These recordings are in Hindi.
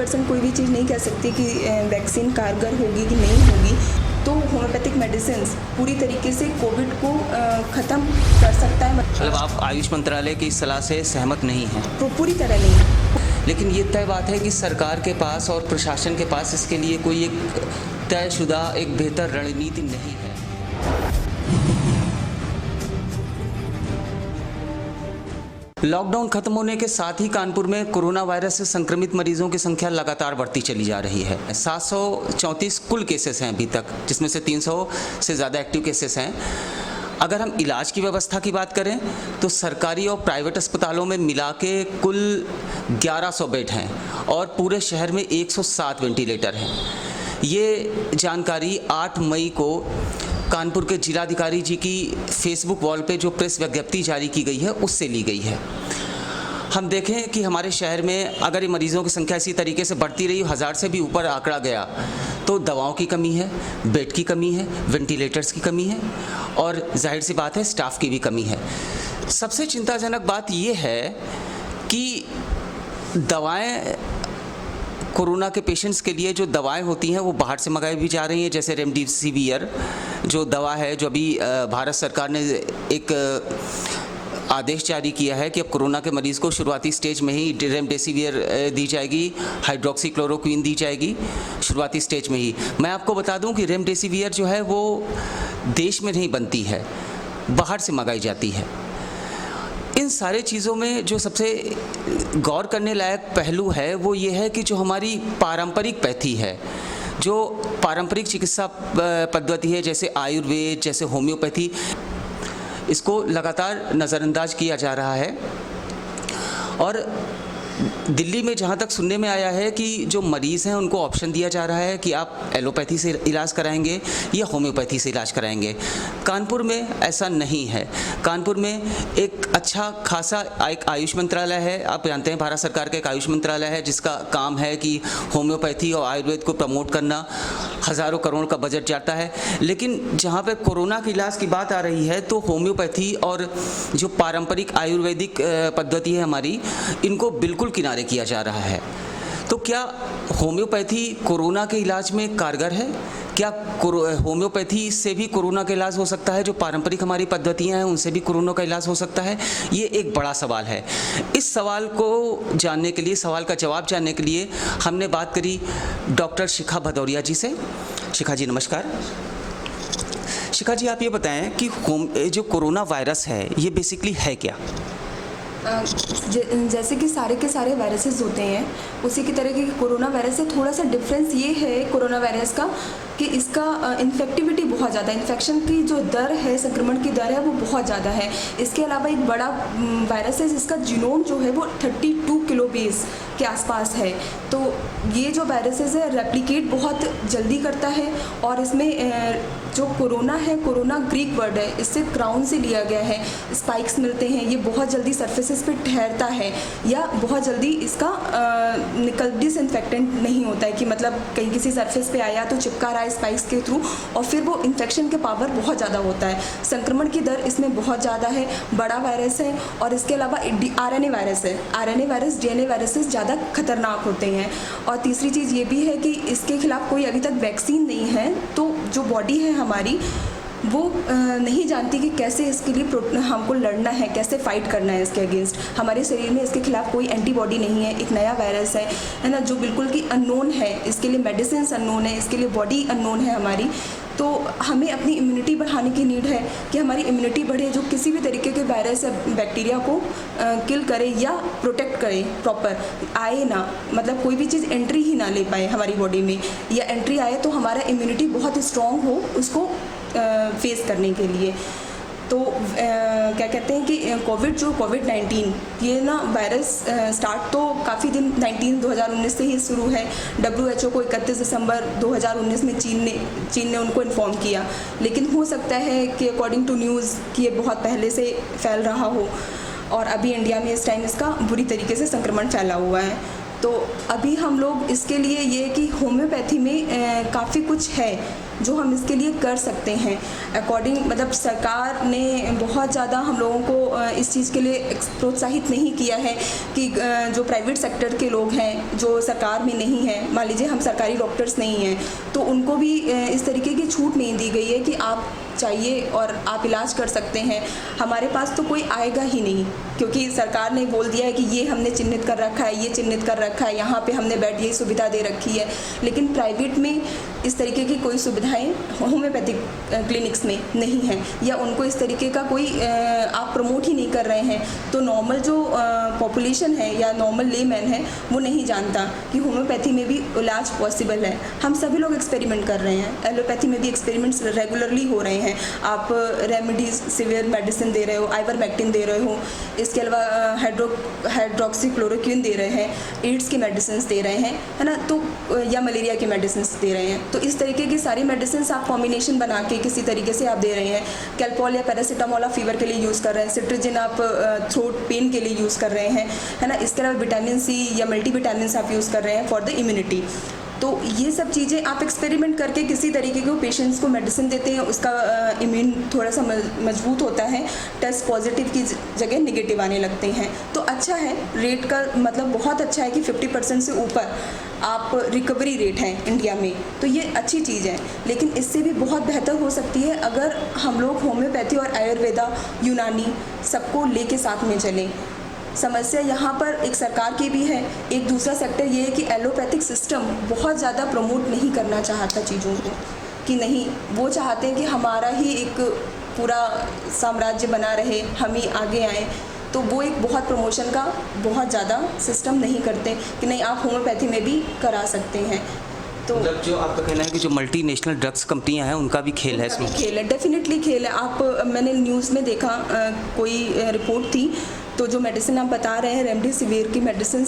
100% कोई भी चीज़ नहीं कह सकती कि वैक्सीन कारगर होगी कि नहीं होगी। तो होम्योपैथिक मेडिसिन पूरी तरीके से कोविड को ख़त्म कर सकता है। मतलब आप आयुष मंत्रालय की इस सलाह से सहमत नहीं हैं? पूरी तरह नहीं। लेकिन ये तय बात है कि सरकार के पास और प्रशासन के पास इसके लिए कोई एक तयशुदा एक बेहतर रणनीति नहीं है। लॉकडाउन खत्म होने के साथ ही कानपुर में कोरोना वायरस से संक्रमित मरीजों की संख्या लगातार बढ़ती चली जा रही है। 734 कुल केसेस हैं अभी तक, जिसमें से 300 से ज़्यादा एक्टिव केसेस हैं। अगर हम इलाज की व्यवस्था की बात करें तो सरकारी और प्राइवेट अस्पतालों में मिला के कुल 1100 बेड हैं और पूरे शहर में 107 वेंटिलेटर हैं। ये जानकारी 8 मई को कानपुर के जिलाधिकारी जी की फेसबुक वॉल पे जो प्रेस विज्ञप्ति जारी की गई है उससे ली गई है। हम देखें कि हमारे शहर में अगर ये मरीज़ों की संख्या इसी तरीके से बढ़ती रही, 1000 से भी ऊपर आंकड़ा गया, तो दवाओं की कमी है, बेड की कमी है, वेंटिलेटर्स की कमी है और जाहिर सी बात है स्टाफ की भी कमी है। सबसे चिंताजनक बात ये है कि दवाएं, कोरोना के पेशेंट्स के लिए जो दवाएं होती हैं वो बाहर से मंगाई भी जा रही हैं। जैसे रेमडेसिविर जो दवा है, जो अभी भारत सरकार ने एक आदेश जारी किया है कि अब कोरोना के मरीज़ को शुरुआती स्टेज में ही रेमडेसिविर दी जाएगी, हाइड्रोक्सीक्लोरोक्विन दी जाएगी शुरुआती स्टेज में ही। मैं आपको बता दूं कि रेमडेसिविर जो है वो देश में नहीं बनती है, बाहर से मंगाई जाती है। इन सारे चीज़ों में जो सबसे गौर करने लायक पहलू है वो ये है कि जो हमारी पारंपरिक पैथी है, जो पारंपरिक चिकित्सा पद्धति है, जैसे आयुर्वेद, जैसे होम्योपैथी, इसको लगातार नज़रअंदाज किया जा रहा है। और दिल्ली में जहाँ तक सुनने में आया है कि जो मरीज़ हैं उनको ऑप्शन दिया जा रहा है कि आप एलोपैथी से इलाज कराएंगे या होम्योपैथी से इलाज कराएंगे। कानपुर में ऐसा नहीं है। कानपुर में एक अच्छा खासा एक आयुष मंत्रालय है। आप जानते हैं भारत सरकार का एक आयुष मंत्रालय है जिसका काम है कि होम्योपैथी और आयुर्वेद को प्रमोट करना। हज़ारों करोड़ का बजट जाता है। लेकिन जहाँ पर कोरोना के इलाज की बात आ रही है तो होम्योपैथी और जो पारंपरिक आयुर्वेदिक पद्धति है हमारी, इनको बिल्कुल किनारे किया जा रहा है। तो क्या होम्योपैथी कोरोना के इलाज में कारगर है? क्या होम्योपैथी से भी कोरोना का इलाज हो सकता है? जो पारंपरिक हमारी पद्धतियां हैं उनसे भी कोरोना का इलाज हो सकता है? ये एक बड़ा सवाल है। इस सवाल को जानने के लिए, सवाल का जवाब जानने के लिए हमने बात करी डॉक्टर शिखा भदौरिया जी से। शिखा जी नमस्कार। शिखा जी, आप ये बताएं कि जो कोरोना वायरस है ये बेसिकली है क्या? जैसे कि सारे के सारे वायरसेस होते हैं, उसी की तरह की कोरोना वायरस से थोड़ा सा डिफरेंस ये है कोरोना वायरस का कि इसका इन्फेक्टिविटी बहुत ज़्यादा, इन्फेक्शन की जो दर है, संक्रमण की दर है वो बहुत ज़्यादा है। इसके अलावा एक बड़ा वायरस है जिसका जीनोम जो है वो 32 किलोबेस के आसपास है। तो ये जो वायरसेस है रेप्लिकेट बहुत जल्दी करता है और इसमें जो कोरोना है, कोरोना ग्रीक वर्ड है, इससे क्राउन से लिया गया है। स्पाइक्स मिलते हैं, ये बहुत जल्दी सर्फेसेस पे ठहरता है या बहुत जल्दी इसका डिसइंफेक्टेंट नहीं होता है कि मतलब कहीं किसी सरफेस पे आया तो चिपका रहा है स्पाइक्स के थ्रू और फिर वो इन्फेक्शन के पावर बहुत ज़्यादा होता है। संक्रमण की दर इसमें बहुत ज़्यादा है, बड़ा वायरस है। और इसके अलावा RNA वायरस है, RNA वायरस DNA वायरस से ज़्यादा खतरनाक होते हैं। और तीसरी चीज़ ये भी है कि इसके खिलाफ कोई अभी तक वैक्सीन नहीं है, तो जो बॉडी है हमारी वो नहीं जानती कि कैसे इसके लिए हमको लड़ना है, कैसे फाइट करना है इसके अगेंस्ट। हमारे शरीर में इसके खिलाफ कोई एंटीबॉडी नहीं है, एक नया वायरस है ना, जो बिल्कुल की अननोन है। इसके लिए मेडिसिन अननोन है, इसके लिए बॉडी अननोन है हमारी। तो हमें अपनी इम्यूनिटी बढ़ाने की नीड है कि हमारी इम्यूनिटी बढ़े, जो किसी भी तरीके के वायरस या बैक्टीरिया को किल करे या प्रोटेक्ट करे, प्रॉपर आए ना, मतलब कोई भी चीज़ एंट्री ही ना ले पाए हमारी बॉडी में, या एंट्री आए तो हमारा इम्यूनिटी बहुत स्ट्रॉन्ग हो उसको फेस करने के लिए। तो क्या कहते हैं कि कोविड-19 ये ना वायरस स्टार्ट तो काफ़ी दिन 2019 से ही शुरू है। WHO को 31 दिसंबर 2019 में चीन ने उनको इन्फॉर्म किया, लेकिन हो सकता है कि अकॉर्डिंग टू न्यूज़ कि ये बहुत पहले से फैल रहा हो और अभी इंडिया में इस टाइम इसका बुरी तरीके से संक्रमण फैला हुआ है। तो अभी हम लोग इसके लिए ये कि होम्योपैथी में काफ़ी कुछ है जो हम इसके लिए कर सकते हैं अकॉर्डिंग, मतलब सरकार ने बहुत ज़्यादा हम लोगों को इस चीज़ के लिए प्रोत्साहित नहीं किया है कि जो प्राइवेट सेक्टर के लोग हैं जो सरकार में नहीं हैं, मान लीजिए हम सरकारी डॉक्टर्स नहीं हैं, तो उनको भी इस तरीके की छूट नहीं दी गई है कि आप चाहिए और आप इलाज कर सकते हैं। हमारे पास तो कोई आएगा ही नहीं, क्योंकि सरकार ने बोल दिया है कि ये हमने चिन्हित कर रखा है, ये चिन्हित कर रखा है, यहाँ पे हमने बेड ये सुविधा दे रखी है। लेकिन प्राइवेट में इस तरीके की कोई सुविधाएं होम्योपैथिक क्लिनिक्स में नहीं है, या उनको इस तरीके का कोई आप प्रमोट ही नहीं कर रहे हैं। तो नॉर्मल जो पॉपुलेशन है या नॉर्मल लेमैन है वो नहीं जानता कि होम्योपैथी में भी इलाज पॉसिबल है। हम सभी लोग एक्सपेरिमेंट कर रहे हैं, एलोपैथी में भी एक्सपेरिमेंट्स रेगुलरली हो रहे हैं। आप रेमेडीज सिवियर मेडिसिन दे रहे हो, आइवरमेक्टिन दे रहे हो, इसके अलावा हाइड्रोक्सीक्लोरोक्विन दे रहे हैं, एड्स की मेडिसिन दे रहे हैं, है ना, तो या मलेरिया की मेडिसिन दे रहे हैं। तो इस तरीके की सारी मेडिसिन आप कॉम्बिनेशन बना के किसी तरीके से आप दे रहे हैं। कैल्पॉल या पैरासीटामोल आप फीवर के लिए यूज़ कर रहे हैं, सिट्रिजिन आप थ्रोट पेन के लिए यूज़ कर रहे हैं, है ना। इसके अलावा विटामिन सी या मल्टीविटामिन आप यूज़ कर रहे हैं फॉर द इम्यूनिटी। तो ये सब चीज़ें आप एक्सपेरिमेंट करके किसी तरीके के पेशेंट्स को मेडिसिन देते हैं, उसका इम्यून थोड़ा सा मजबूत होता है, टेस्ट पॉजिटिव की जगह नेगेटिव आने लगते हैं। तो अच्छा है, रेट का मतलब बहुत अच्छा है कि 50% से ऊपर आप रिकवरी रेट है इंडिया में, तो ये अच्छी चीज़ है। लेकिन इससे भी बहुत बेहतर हो सकती है अगर हम लोग होम्योपैथी और आयुर्वेदा, यूनानी सबको लेके साथ में चलें। समस्या यहाँ पर एक सरकार की भी है, एक दूसरा सेक्टर ये है कि एलोपैथिक सिस्टम बहुत ज़्यादा प्रमोट नहीं करना चाहता चीज़ों को, कि नहीं, वो चाहते हैं कि हमारा ही एक पूरा साम्राज्य बना रहे, हम ही आगे आएँ। तो वो एक बहुत प्रमोशन का बहुत ज़्यादा सिस्टम नहीं करते कि नहीं आप होम्योपैथी में भी करा सकते हैं। तो मतलब जो आपका कहना है कि जो मल्टीनेशनल ड्रग्स कंपनियां हैं उनका भी खेल है इसमें? खेल है, डेफिनेटली खेल है। आप मैंने न्यूज़ में देखा कोई रिपोर्ट थी, तो जो मेडिसिन आप बता रहे हैं रेमडेसिविर की मेडिसिन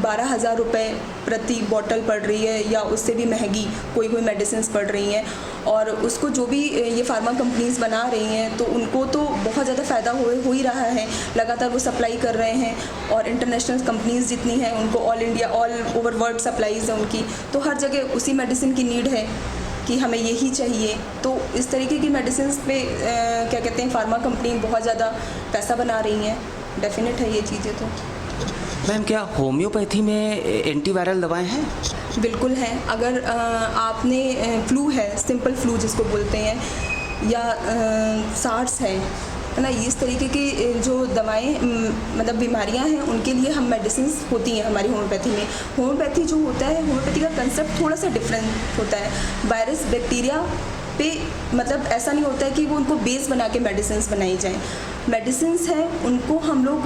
12,000 रुपये प्रति बॉटल पड़ रही है, या उससे भी महंगी कोई मेडिसिन पड़ रही हैं। और उसको जो भी ये फार्मा कंपनीज बना रही हैं तो उनको तो बहुत ज़्यादा फ़ायदा हो ही रहा है, लगातार वो सप्लाई कर रहे हैं। और इंटरनेशनल कंपनीज जितनी हैं उनको all India, all over world supplies है उनकी, तो हर जगह उसी मेडिसिन की नीड है कि हमें यही चाहिए। तो इस तरीके की मेडिसिन पे क्या कहते हैं, फार्मा कंपनी बहुत ज़्यादा पैसा बना रही हैं। डेफिनेट है ये चीज़ें। तो मैम, क्या होम्योपैथी में एंटीवायरल दवाएं हैं? बिल्कुल हैं। अगर आपने फ्लू है, सिंपल फ्लू जिसको बोलते हैं, या सार्स है ना, इस तरीके की जो दवाएं मतलब बीमारियां हैं उनके लिए हम मेडिसिन होती हैं हमारी होम्योपैथी में। होम्योपैथी जो होता है, होम्योपैथी का कंसेप्ट थोड़ा सा डिफरेंट होता है। वायरस बैक्टीरिया पे मतलब ऐसा नहीं होता है कि वो उनको बेस बना के मेडिसिन बनाई जाएं। मेडिसिन्स हैं उनको हम लोग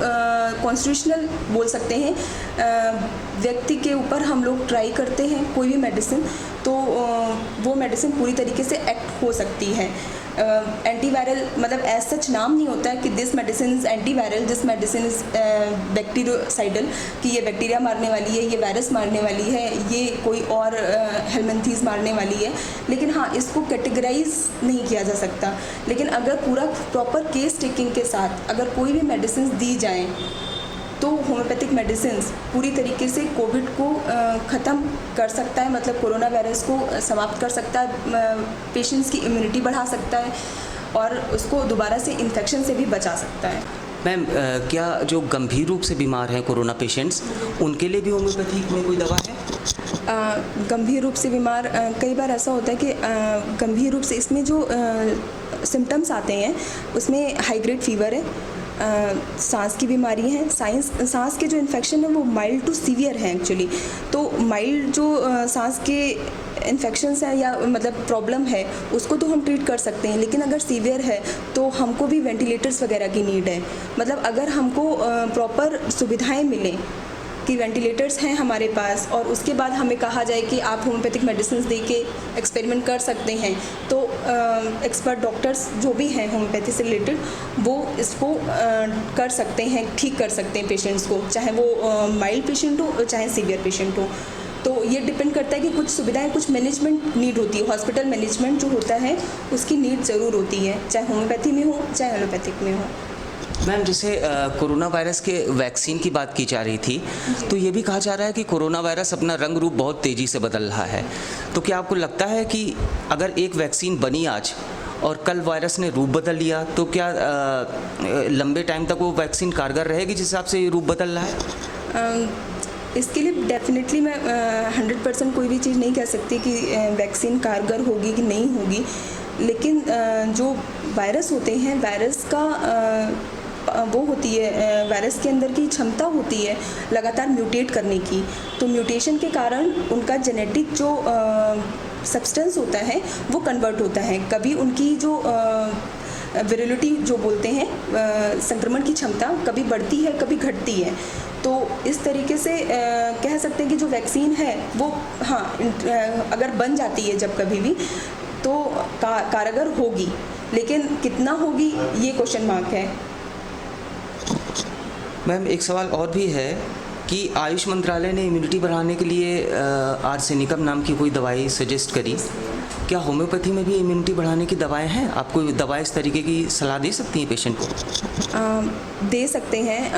कॉन्स्टिट्यूशनल बोल सकते हैं, व्यक्ति के ऊपर हम लोग ट्राई करते हैं कोई भी मेडिसिन, तो वो मेडिसिन पूरी तरीके से एक्ट हो सकती है। एंटीवायरल मतलब एज सच नाम नहीं होता है कि this medicine is antiviral, this medicine is bacteriocidal, कि ये बैक्टीरिया मारने वाली है, ये वायरस मारने वाली है, ये कोई और हेलमिंथीज़ मारने वाली है। लेकिन हाँ, इसको कैटेगराइज नहीं किया जा सकता। लेकिन अगर पूरा प्रॉपर केस टेकिंग के साथ अगर कोई भी मेडिसिन दी जाए तो होम्योपैथिक मेडिसिन पूरी तरीके से कोविड को ख़त्म कर सकता है, मतलब कोरोना वायरस को समाप्त कर सकता है, पेशेंट्स की इम्यूनिटी बढ़ा सकता है और उसको दोबारा से इन्फेक्शन से भी बचा सकता है। मैम, क्या जो गंभीर रूप से बीमार हैं कोरोना पेशेंट्स, उनके लिए भी होम्योपैथी में कोई दवा है? गंभीर रूप से बीमार कई बार ऐसा होता है कि गंभीर रूप से इसमें जो सिम्टम्स आते हैं उसमें हाई ग्रेड फीवर है, सांस की बीमारी है, सांस के जो इन्फेक्शन है वो माइल्ड टू सीवियर है एक्चुअली। तो माइल्ड जो सांस के इन्फेक्शंस है या मतलब प्रॉब्लम है उसको तो हम ट्रीट कर सकते हैं, लेकिन अगर सीवियर है तो हमको भी वेंटिलेटर्स वगैरह की नीड है। मतलब अगर हमको प्रॉपर सुविधाएं मिलें कि वेंटिलेटर्स हैं हमारे पास और उसके बाद हमें कहा जाए कि आप होम्योपैथिक मेडिसिन दे के एक्सपेरिमेंट कर सकते हैं, तो एक्सपर्ट डॉक्टर्स जो भी हैं होम्योपैथी से रिलेटेड वो इसको कर सकते हैं, ठीक कर सकते हैं पेशेंट्स को, चाहे वो माइल्ड पेशेंट हो चाहे सीवियर पेशेंट हो। तो ये डिपेंड करता है कि कुछ सुविधाएं, कुछ मैनेजमेंट नीड होती है, हॉस्पिटल मैनेजमेंट जो होता है उसकी नीड ज़रूर होती है, चाहे होम्योपैथी में हो चाहे एलोपैथिक में हो। मैम, जैसे कोरोना वायरस के वैक्सीन की बात की जा रही थी, तो ये भी कहा जा रहा है कि कोरोना वायरस अपना रंग रूप बहुत तेज़ी से बदल रहा है। तो क्या आपको लगता है कि अगर एक वैक्सीन बनी आज और कल वायरस ने रूप बदल लिया, तो क्या लंबे टाइम तक वो वैक्सीन कारगर रहेगी जिस हिसाब से ये रूप बदल रहा है? इसके लिए डेफिनेटली मैं 100% कोई भी चीज़ नहीं कह सकती कि वैक्सीन कारगर होगी कि नहीं होगी, लेकिन जो वायरस होते हैं, वायरस का वो होती है, वायरस के अंदर की क्षमता होती है लगातार म्यूटेट करने की। तो म्यूटेशन के कारण उनका जेनेटिक जो सब्सटेंस होता है वो कन्वर्ट होता है। कभी उनकी जो विरिलिटी जो बोलते हैं, संक्रमण की क्षमता कभी बढ़ती है, कभी घटती है। तो इस तरीके से कह सकते हैं कि जो वैक्सीन है वो हाँ अगर बन जाती है जब कभी भी तो कारगर होगी, लेकिन कितना होगी ये क्वेश्चन मार्क है। मैम, एक सवाल और भी है कि आयुष मंत्रालय ने इम्यूनिटी बढ़ाने के लिए आर्सेनिकम नाम की कोई दवाई सजेस्ट करी। क्या होम्योपैथी में भी इम्यूनिटी बढ़ाने की दवाएं हैं? आप कोई दवा इस तरीके की सलाह दे सकती हैं पेशेंट को? दे सकते हैं।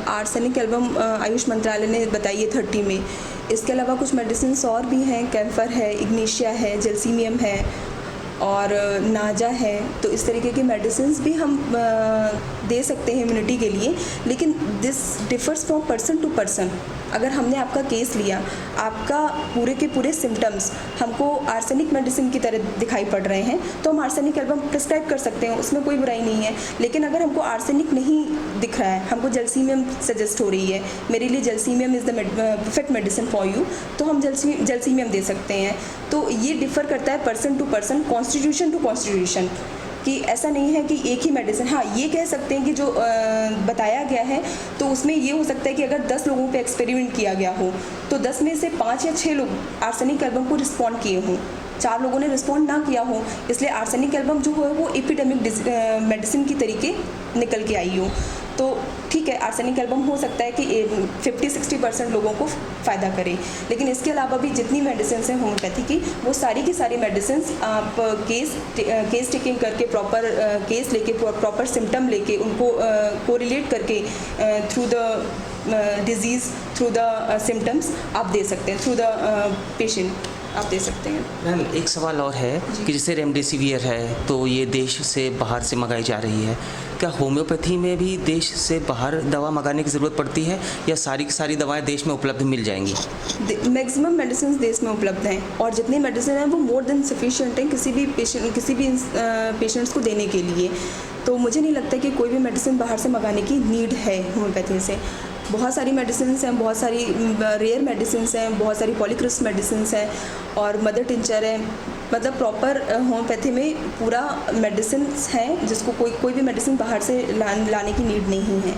आर्सेनिक एल्बम आयुष मंत्रालय ने बताई है 30 में। इसके अलावा कुछ मेडिसिन और भी हैं, कैम्फर है, इग्नीशिया है, जेल्सीमियम है और नाजा है। तो इस तरीके की मेडिसिन भी हम दे सकते हैं इम्यूनिटी के लिए, लेकिन this differs from person to person. अगर हमने आपका केस लिया, आपका पूरे के पूरे सिम्टम्स हमको आर्सेनिक मेडिसिन की तरह दिखाई पड़ रहे हैं, तो हम आर्सेनिक एल्बम प्रिस्क्राइब कर सकते हैं, उसमें कोई बुराई नहीं है। लेकिन अगर हमको आर्सेनिक नहीं दिख रहा है, हमको जेल्सीमियम सजेस्ट हो रही है, मेरे लिए gelsemium is the perfect medicine for you, तो हम जेल्सीमियम दे सकते हैं। तो ये डिफ़र करता है person to person, constitution to constitution, कि ऐसा नहीं है कि एक ही मेडिसिन। हाँ, ये कह सकते हैं कि जो बताया गया है तो उसमें ये हो सकता है कि अगर 10 लोगों पे एक्सपेरिमेंट किया गया हो तो 10 में से 5 या 6 लोग आर्सेनिक एल्बम को रिस्पॉन्ड किए हों, 4 लोगों ने रिस्पॉन्ड ना किया हो, इसलिए आर्सेनिक एल्बम जो है वो एपिडेमिक मेडिसिन की तरीके निकल के आई हो। तो ठीक है, आर्सेनिक एल्बम हो सकता है कि 50-60% लोगों को फ़ायदा करे, लेकिन इसके अलावा भी जितनी मेडिसिन हैं होम्योपैथी की, वो सारी की सारी मेडिसिन आप केस टेकिंग करके, प्रॉपर केस लेके, प्रॉपर सिम्टम लेके, उनको कोरिलेट करके through the disease, through the symptoms आप दे सकते हैं, थ्रू द पेशेंट आप दे सकते हैं। मैम, एक सवाल और है कि जैसे रेमडेसिवियर है तो ये देश से बाहर से मंगाई जा रही है, क्या होम्योपैथी में भी देश से बाहर दवा मंगाने की ज़रूरत पड़ती है या सारी की सारी दवाएं देश में उपलब्ध मिल जाएंगी? मैक्सिमम मेडिसिन देश में उपलब्ध हैं और जितनी मेडिसिन हैं वो मोर देन सफिशिएंट हैं किसी भी पेशेंट्स को देने के लिए। तो मुझे नहीं लगता कि कोई भी मेडिसिन बाहर से मंगाने की नीड है होम्योपैथी से। बहुत सारी मेडिसिन हैं, बहुत सारी रेयर मेडिसिन हैं, बहुत सारी पॉलीक्रिस्ट मेडिसिन हैं और मदर टिंचर है। मतलब प्रॉपर होम्योपैथी में पूरा मेडिसिन है जिसको कोई भी मेडिसिन बाहर से लाने की नीड नहीं है।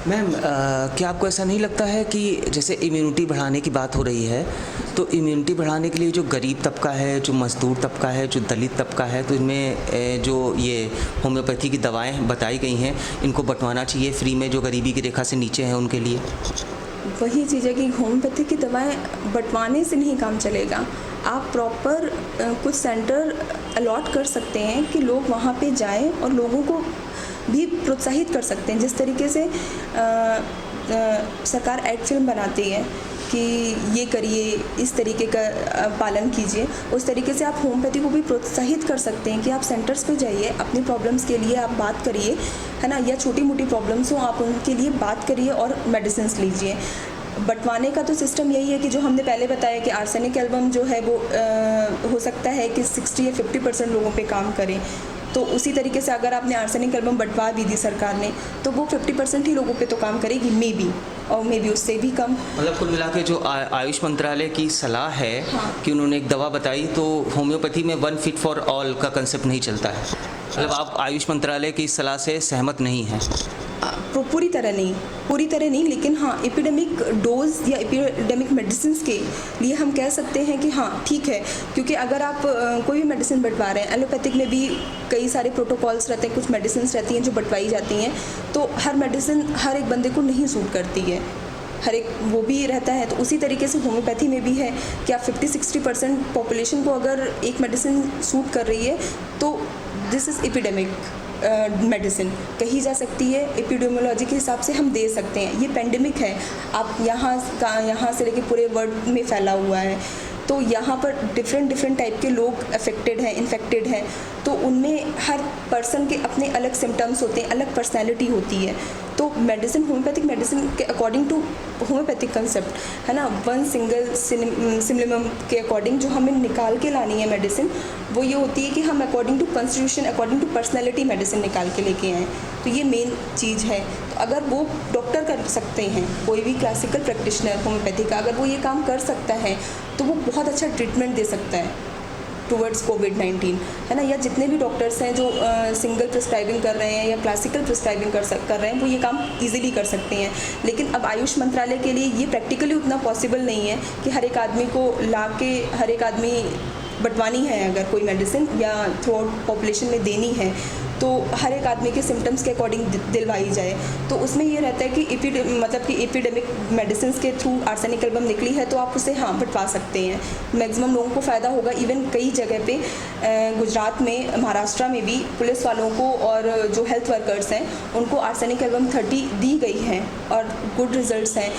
मैम, क्या आपको ऐसा नहीं लगता है कि जैसे इम्यूनिटी बढ़ाने की बात हो रही है तो इम्यूनिटी बढ़ाने के लिए जो गरीब तबका है, जो मजदूर तबका है, जो दलित तबका है, तो इनमें जो ये होम्योपैथी की दवाएं बताई गई हैं इनको बंटवाना चाहिए फ्री में, जो गरीबी की रेखा से नीचे हैं उनके लिए? वही चीज़ है कि होम्योपैथी की दवाएं बंटवाने से नहीं काम चलेगा। आप प्रॉपर कुछ सेंटर अलॉट कर सकते हैं कि लोग वहाँ पे जाएं और लोगों को भी प्रोत्साहित कर सकते हैं। जिस तरीके से सरकार एड फिल्म बनाती है कि ये करिए, इस तरीके का पालन कीजिए, उस तरीके से आप होम्योपैथी को भी प्रोत्साहित कर सकते हैं कि आप सेंटर्स पे जाइए, अपनी प्रॉब्लम्स के लिए आप बात करिए, है ना, या छोटी मोटी प्रॉब्लम्स हो आप उनके लिए बात करिए और मेडिसिन लीजिए। बंटवाने का तो सिस्टम यही है कि जो हमने पहले बताया कि आर्सेनिक एल्बम जो है वो हो सकता है कि 60 या 50% लोगों पे काम करे। तो उसी तरीके से अगर आपने आर्सेनिक एल्बम बंटवा भी दी सरकार ने तो वो 50% ही लोगों पे तो काम करेगी, मे बी, और मे बी उससे भी कम। मतलब कुल मिला के जो आयुष मंत्रालय की सलाह है, हाँ, कि उन्होंने एक दवा बताई, तो होम्योपैथी में वन फिट फॉर ऑल का कंसेप्ट नहीं चलता है। मतलब आप आयुष मंत्रालय की सलाह से सहमत नहीं हैं? पूरी तरह नहीं, लेकिन हाँ एपिडेमिक डोज या एपिडेमिक मेडिसिन के लिए हम कह सकते हैं कि हाँ ठीक है, क्योंकि अगर आप कोई भी मेडिसिन बंटवा रहे हैं, एलोपैथिक में भी कई सारे प्रोटोकॉल्स रहते हैं, कुछ मेडिसिन रहती हैं जो बंटवाई जाती हैं, तो हर मेडिसिन हर एक बंदे को नहीं सूट करती है, हर एक वो भी रहता है। तो उसी तरीके से होम्योपैथी में भी है कि आप 50-60% पॉपुलेशन को अगर एक मेडिसिन सूट कर रही है तो दिस इज़ एपिडेमिक, मेडिसिन कही जा सकती है, एपिडेमियोलॉजी के हिसाब से हम दे सकते हैं। ये पेंडेमिक है, आप यहाँ से लेके पूरे वर्ल्ड में फैला हुआ है, तो यहाँ पर डिफरेंट टाइप के लोग अफेक्टेड हैं, इन्फेक्टेड हैं, तो उनमें हर पर्सन के अपने अलग सिम्टम्स होते हैं, अलग पर्सनैलिटी होती है। तो मेडिसिन, होम्योपैथिक मेडिसिन के अकॉर्डिंग टू होम्योपैथिक कंसेप्ट है ना, वन सिंगल सिमिलम के अकॉर्डिंग जो हमें निकाल के लानी है मेडिसिन, वो ये होती है कि हम according to constitution, according to personality medicine निकाल के लेके आएँ। तो ये मेन चीज़ है। तो अगर वो डॉक्टर कर सकते हैं, कोई भी क्लासिकल प्रैक्टिशनर होम्योपैथी का अगर वो ये काम कर सकता है, तो वो बहुत अच्छा ट्रीटमेंट दे सकता है टुवर्ड्स कोविड-19, है ना। या जितने भी डॉक्टर्स हैं जो सिंगल प्रिस्क्राइबिंग कर रहे हैं या क्लासिकल प्रिस्क्राइबिंग कर रहे हैं, वो ये काम इजीली कर सकते हैं। लेकिन अब आयुष मंत्रालय के लिए ये प्रैक्टिकली उतना पॉसिबल नहीं है कि हर एक आदमी को ला के हर एक आदमी बंटवानी है, अगर कोई मेडिसिन या थ्रू आउट पॉपुलेशन में देनी है तो हर एक आदमी के सिम्टम्स के अकॉर्डिंग दिलवाई जाए। तो उसमें ये रहता है कि एपिडेमिक मेडिसिन के थ्रू आर्सेनिक एल्बम निकली है तो आप उसे बंटवा सकते हैं, मैक्सिमम लोगों को फ़ायदा होगा। इवन कई जगह पे गुजरात में, महाराष्ट्र में भी पुलिस वालों को और जो हेल्थ वर्कर्स हैं उनको आर्सेनिक एल्बम 30 दी गई है और गुड रिजल्ट्स हैं।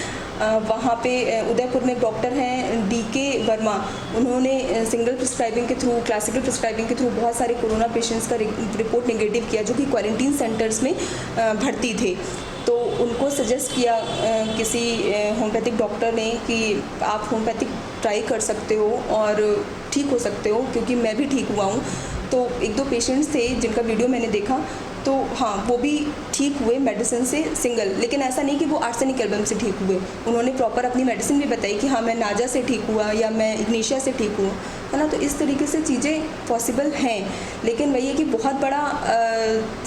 वहाँ पे उदयपुर में डॉक्टर हैं DK वर्मा, उन्होंने सिंगल प्रिस्क्राइबिंग के थ्रू, क्लासिकल प्रिस्क्राइबिंग के थ्रू बहुत सारे कोरोना पेशेंट्स का रिपोर्ट नेगेटिव किया जो कि क्वारंटीन सेंटर्स में भर्ती थे। तो उनको सजेस्ट किया किसी होम्योपैथिक डॉक्टर ने कि आप होम्योपैथिक ट्राई कर सकते हो और ठीक हो सकते हो, क्योंकि मैं भी ठीक हुआ हूँ। तो 1-2 पेशेंट्स थे जिनका वीडियो मैंने देखा, तो वो भी ठीक हुए मेडिसिन से सिंगल, लेकिन ऐसा नहीं कि वो आर्सेनिक एल्बम से ठीक हुए। उन्होंने प्रॉपर अपनी मेडिसिन भी बताई कि मैं नाजा से ठीक हुआ या मैं इग्निशिया से ठीक हुआ, है ना। तो इस तरीके से चीज़ें पॉसिबल हैं, लेकिन वही है कि बहुत बड़ा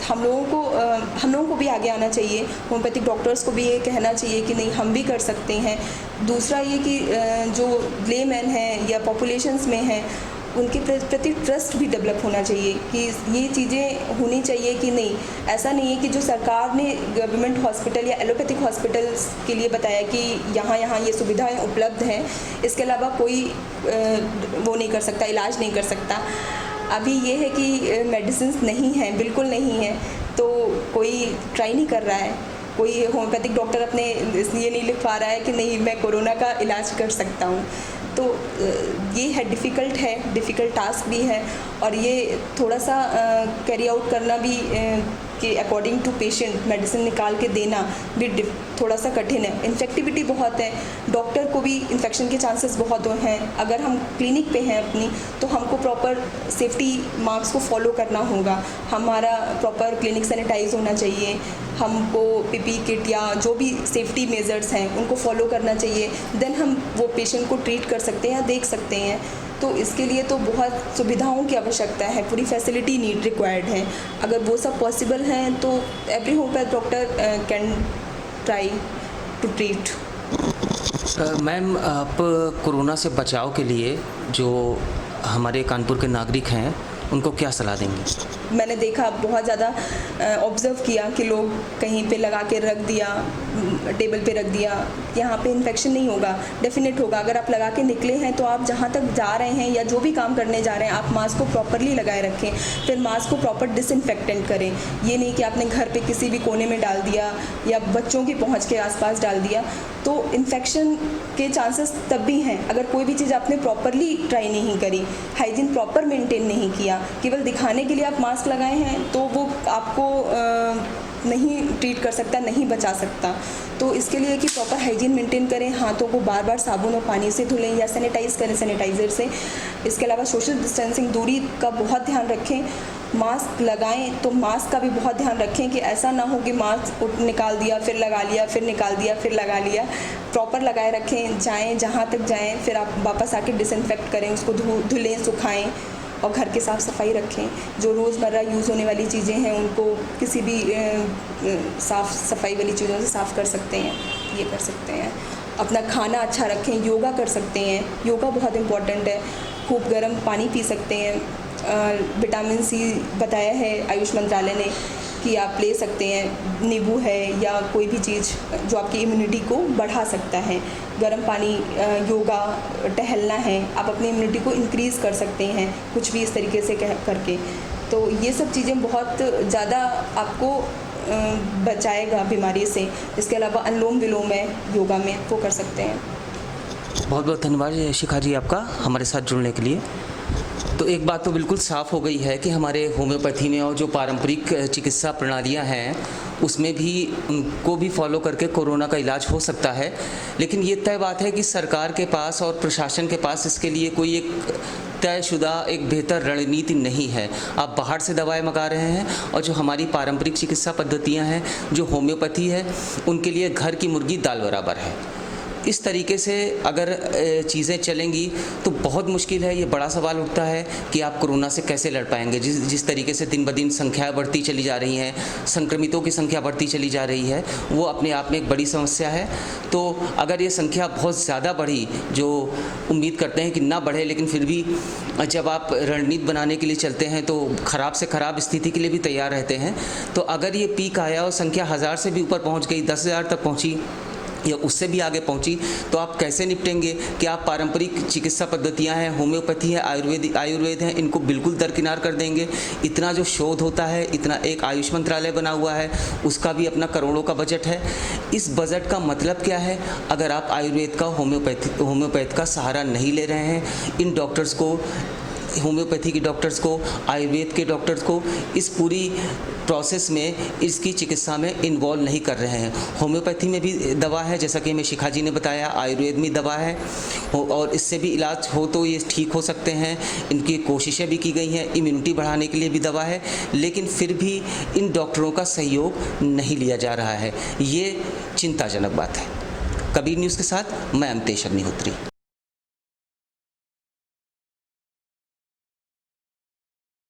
हम लोगों को भी आगे आना चाहिए, होम्योपैथिक डॉक्टर्स को भी ये कहना चाहिए कि नहीं, हम भी कर सकते हैं। दूसरा ये कि जो लेमैन हैं या पॉपुलेशंस में हैं उनके प्रति ट्रस्ट भी डेवलप होना चाहिए कि ये चीज़ें होनी चाहिए कि नहीं, ऐसा नहीं है कि जो सरकार ने गवर्नमेंट हॉस्पिटल या एलोपैथिक हॉस्पिटल्स के लिए बताया कि यहाँ ये सुविधाएं उपलब्ध हैं, इसके अलावा कोई वो नहीं कर सकता, इलाज नहीं कर सकता। अभी ये है कि मेडिसिन नहीं हैं, बिल्कुल नहीं है, तो कोई ट्राई नहीं कर रहा है। कोई होम्योपैथिक डॉक्टर अपने ये नहीं लिख पा रहा है कि नहीं, मैं कोरोना का इलाज कर सकता हूँ। तो ये है, डिफ़िकल्ट टास्क भी है, और ये थोड़ा सा कैरी आउट करना भी कि अकॉर्डिंग टू पेशेंट मेडिसिन निकाल के देना भी थोड़ा सा कठिन है। इन्फेक्टिविटी बहुत है, डॉक्टर को भी इन्फेक्शन के चांसेस बहुत हैं। अगर हम क्लिनिक पे हैं अपनी, तो हमको प्रॉपर सेफ्टी मार्क्स को फॉलो करना होगा, हमारा प्रॉपर क्लिनिक सैनिटाइज होना चाहिए, हमको PPE किट या जो भी सेफ्टी मेजर्स हैं उनको फॉलो करना चाहिए, देन हम वो पेशेंट को ट्रीट कर सकते हैं या देख सकते हैं। तो इसके लिए तो बहुत सुविधाओं की आवश्यकता है, पूरी फैसिलिटी नीड रिक्वायर्ड है। अगर वो सब पॉसिबल हैं तो every homeopath doctor can try to treat. Ma'am, आप कोरोना से बचाव के लिए जो हमारे कानपुर के नागरिक हैं उनको क्या सलाह देंगे? मैंने देखा, बहुत ज़्यादा ऑब्ज़र्व किया कि लोग कहीं पे लगा के रख दिया, टेबल पे रख दिया। यहाँ पे इन्फेक्शन नहीं होगा, डेफिनेट होगा। अगर आप लगा के निकले हैं तो आप जहाँ तक जा रहे हैं या जो भी काम करने जा रहे हैं, आप मास्क को प्रॉपरली लगाए रखें, फिर मास्क को प्रॉपर डिसइंफेक्टेंट करें। ये नहीं कि आपने घर पे किसी भी कोने में डाल दिया या बच्चों की पहुँच के आसपास डाल दिया, तो इन्फेक्शन के चांसेस तब भी हैं अगर कोई भी चीज़ आपने प्रॉपरली ट्राई नहीं करी, हाइजीन प्रॉपर मेंटेन नहीं किया। केवल दिखाने के लिए आप मास्क लगाए हैं तो वो आपको नहीं ट्रीट कर सकता, नहीं बचा सकता। तो इसके लिए कि प्रॉपर हाइजीन मेंटेन करें, हाथों को बार बार साबुन और पानी से धुलें या सैनिटाइज़ करें सैनिटाइज़र से। इसके अलावा सोशल डिस्टेंसिंग, दूरी का बहुत ध्यान रखें। मास्क लगाएं तो मास्क का भी बहुत ध्यान रखें कि ऐसा ना हो कि मास्क निकाल दिया फिर लगा लिया, फिर निकाल दिया फिर लगा लिया। प्रॉपर लगाए रखें, जाएं जहाँ तक जाएं, फिर आप वापस आके डिसइंफेक्ट करें, उसको धुलें, सुखाएं और घर की साफ़ सफाई रखें। जो रोज़मर्रा यूज़ होने वाली चीज़ें हैं उनको किसी भी साफ़ सफाई वाली चीज़ों से साफ़ कर सकते हैं, ये कर सकते हैं। अपना खाना अच्छा रखें, योगा कर सकते हैं, योगा बहुत इम्पॉर्टेंट है। खूब गर्म पानी पी सकते हैं। विटामिन C बताया है आयुष मंत्रालय ने कि आप ले सकते हैं, नींबू है या कोई भी चीज़ जो आपकी इम्यूनिटी को बढ़ा सकता है। गर्म पानी, योगा, टहलना है, आप अपनी इम्यूनिटी को इंक्रीज़ कर सकते हैं कुछ भी इस तरीके से करके। तो ये सब चीज़ें बहुत ज़्यादा आपको बचाएगा बीमारी से। इसके अलावा अनुलोम विलोम है योगा में, वो कर सकते हैं। बहुत बहुत धन्यवाद शिखा जी आपका हमारे साथ जुड़ने के लिए। तो एक बात तो बिल्कुल साफ़ हो गई है कि हमारे होम्योपैथी में और जो पारंपरिक चिकित्सा प्रणालियां हैं उसमें भी उनको भी फॉलो करके कोरोना का इलाज हो सकता है, लेकिन ये तय बात है कि सरकार के पास और प्रशासन के पास इसके लिए कोई एक तयशुदा एक बेहतर रणनीति नहीं है। आप बाहर से दवाएं मंगा रहे हैं और जो हमारी पारंपरिक चिकित्सा पद्धतियां हैं, जो होम्योपैथी है, उनके लिए घर की मुर्गी दाल बराबर है। इस तरीके से अगर चीज़ें चलेंगी तो बहुत मुश्किल है। ये बड़ा सवाल उठता है कि आप कोरोना से कैसे लड़ पाएंगे। जिस तरीके से दिन ब दिन संख्या बढ़ती चली जा रही हैं, संक्रमितों की संख्या बढ़ती चली जा रही है, वो अपने आप में एक बड़ी समस्या है। तो अगर ये संख्या बहुत ज़्यादा बढ़ी, जो उम्मीद करते हैं कि ना बढ़े, लेकिन फिर भी जब आप रणनीति बनाने के लिए चलते हैं तो ख़राब से ख़राब स्थिति के लिए भी तैयार रहते हैं। तो अगर ये पीक आया और संख्या 1000 से भी ऊपर पहुँच गई, 10,000 तक पहुँची या उससे भी आगे पहुंची, तो आप कैसे निपटेंगे? कि आप पारंपरिक चिकित्सा पद्धतियां हैं, होम्योपैथी है, आयुर्वेद है, इनको बिल्कुल दरकिनार कर देंगे? इतना जो शोध होता है, इतना एक आयुष मंत्रालय बना हुआ है, उसका भी अपना करोड़ों का बजट है। इस बजट का मतलब क्या है अगर आप आयुर्वेद का होम्योपैथ का सहारा नहीं ले रहे हैं? इन डॉक्टर्स को, होम्योपैथी के डॉक्टर्स को, आयुर्वेद के डॉक्टर्स को इस पूरी प्रोसेस में, इसकी चिकित्सा में इन्वॉल्व नहीं कर रहे हैं। होम्योपैथी में भी दवा है, जैसा कि हमें शिखा जी ने बताया, आयुर्वेद में दवा है और इससे भी इलाज हो तो ये ठीक हो सकते हैं। इनकी कोशिशें भी की गई हैं, इम्यूनिटी बढ़ाने के लिए भी दवा है, लेकिन फिर भी इन डॉक्टरों का सहयोग नहीं लिया जा रहा है। ये चिंताजनक बात है। कबीर न्यूज़ के साथ मैं अमतेश अग्निहोत्री।